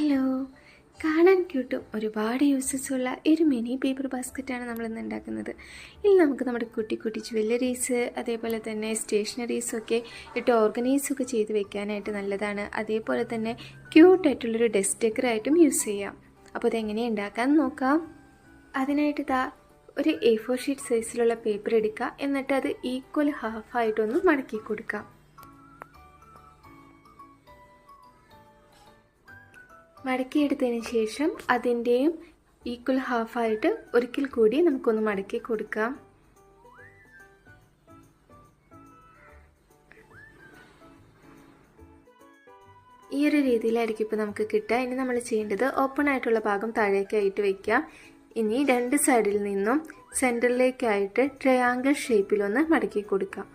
Hello, കാണാൻ ക്യൂട്ടും ഒരുപാട് uses ഉള്ള ഒരു മിനി പേപ്പർ ബാസ്ക്കറ്റാണ് നമ്മളിന്ന് ഉണ്ടാക്കുന്നത്. ഇതിൽ നമുക്ക് നമ്മുടെ കുട്ടി കുട്ടി ജ്വല്ലറീസ് അതേപോലെ തന്നെ സ്റ്റേഷനറീസൊക്കെ ഇട്ട് ഓർഗനൈസൊക്കെ ചെയ്ത് വെക്കാനായിട്ട് നല്ലതാണ്. അതേപോലെ തന്നെ ക്യൂട്ടായിട്ടുള്ളൊരു ഡെസ്ക് ഡെക്കറായിട്ടും യൂസ് ചെയ്യാം. അപ്പോൾ അതെങ്ങനെ ഉണ്ടാക്കാമെന്ന് നോക്കാം. അതിനായിട്ട് ഒരു A4 ഷീറ്റ് സൈസിലുള്ള പേപ്പർ എടുക്കുക. എന്നിട്ട് അത് ഈക്വൽ ഹാഫായിട്ടൊന്ന് മടക്കി കൊടുക്കാം. മടക്കിയെടുത്തതിന് ശേഷം അതിൻ്റെയും ഈക്വൽ ഹാഫായിട്ട് ഒരിക്കൽ കൂടി നമുക്കൊന്ന് മടക്കി കൊടുക്കാം. ഈ ഒരു രീതിയിലായിരിക്കും ഇപ്പോൾ നമുക്ക് കിട്ടുക. ഇനി നമ്മൾ ചെയ്യേണ്ടത് ഓപ്പൺ ആയിട്ടുള്ള ഭാഗം താഴേക്കായിട്ട് വയ്ക്കുക. ഇനി രണ്ട് സൈഡിൽ നിന്നും സെൻറ്ററിലേക്കായിട്ട് ട്രയാങ്കിൾ ഷേപ്പിലൊന്ന് മടക്കി കൊടുക്കാം.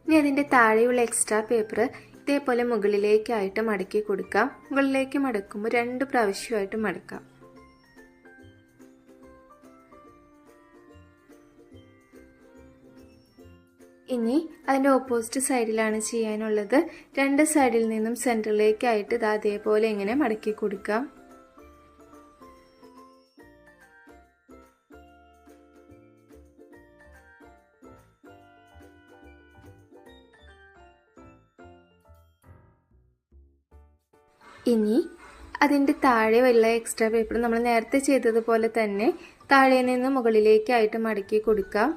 ഇനി അതിൻ്റെ താഴെയുള്ള എക്സ്ട്രാ പേപ്പർ ഇതേപോലെ മുകളിലേക്കായിട്ട് മടക്കി കൊടുക്കാം. മുകളിലേക്ക് മടക്കുമ്പോൾ 2 പ്രാവശ്യമായിട്ട് മടക്കാം. ഇനി അതിൻ്റെ ഓപ്പോസിറ്റ് സൈഡിലാണ് ചെയ്യാനുള്ളത്. രണ്ട് സൈഡിൽ നിന്നും സെൻറ്ററിലേക്കായിട്ട് അതേപോലെ ഇങ്ങനെ മടക്കി കൊടുക്കാം. ഇനി അതിൻ്റെ താഴെ ഉള്ള എക്സ്ട്രാ പേപ്പർ നമ്മൾ നേരത്തെ ചെയ്തതുപോലെ തന്നെ താഴെ നിന്ന് മുകളിലേക്കായിട്ട് മടക്കി കൊടുക്കാം.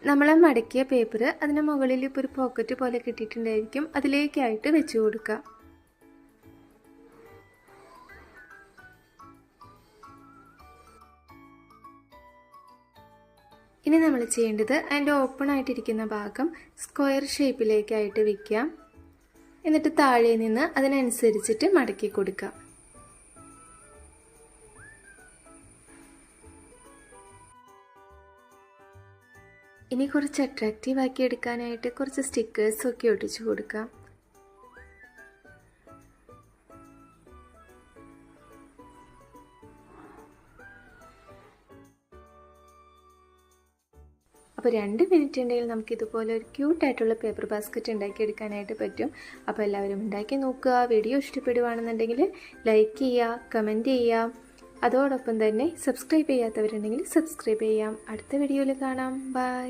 നമ്മൾ മടക്കിയ പേപ്പർ അതിന് മുകളിൽ ഇപ്പോൾ ഒരു പോക്കറ്റ് പോലെ കിട്ടിയിട്ടുണ്ടായിരിക്കും, അതിലേക്കായിട്ട് വെച്ച് കൊടുക്കാം. ഇനി നമ്മൾ ചെയ്യേണ്ടത് അതിൻ്റെ ഓപ്പൺ ആയിട്ടിരിക്കുന്ന ഭാഗം സ്ക്വയർ ഷേപ്പിലേക്കായിട്ട് വയ്ക്കാം. എന്നിട്ട് താഴെ നിന്ന് അതിനനുസരിച്ചിട്ട് മടക്കി കൊടുക്കാം. ഇനി കുറച്ച് അട്രാക്റ്റീവ് ആക്കി എടുക്കാനായിട്ട് കുറച്ച് സ്റ്റിക്കേഴ്സൊക്കെ ഒട്ടിച്ചു കൊടുക്കാം. അപ്പോൾ 2 മിനിറ്റ് ഉണ്ടെങ്കിൽ നമുക്ക് ഇതുപോലെ ഒരു ക്യൂട്ടായിട്ടുള്ള പേപ്പർ ബാസ്ക്കറ്റ് ഉണ്ടാക്കിയെടുക്കാനായിട്ട് പറ്റും. അപ്പോൾ എല്ലാവരും ഉണ്ടാക്കി നോക്കുക. വീഡിയോ ഇഷ്ടപ്പെടുകയാണെന്നുണ്ടെങ്കിൽ ലൈക്ക് ചെയ്യുക, കമൻറ്റ് ചെയ്യുക. അതോടൊപ്പം തന്നെ സബ്സ്ക്രൈബ് ചെയ്യാത്തവരുണ്ടെങ്കിൽ സബ്സ്ക്രൈബ് ചെയ്യാം. അടുത്ത വീഡിയോയിൽ കാണാം. ബൈ.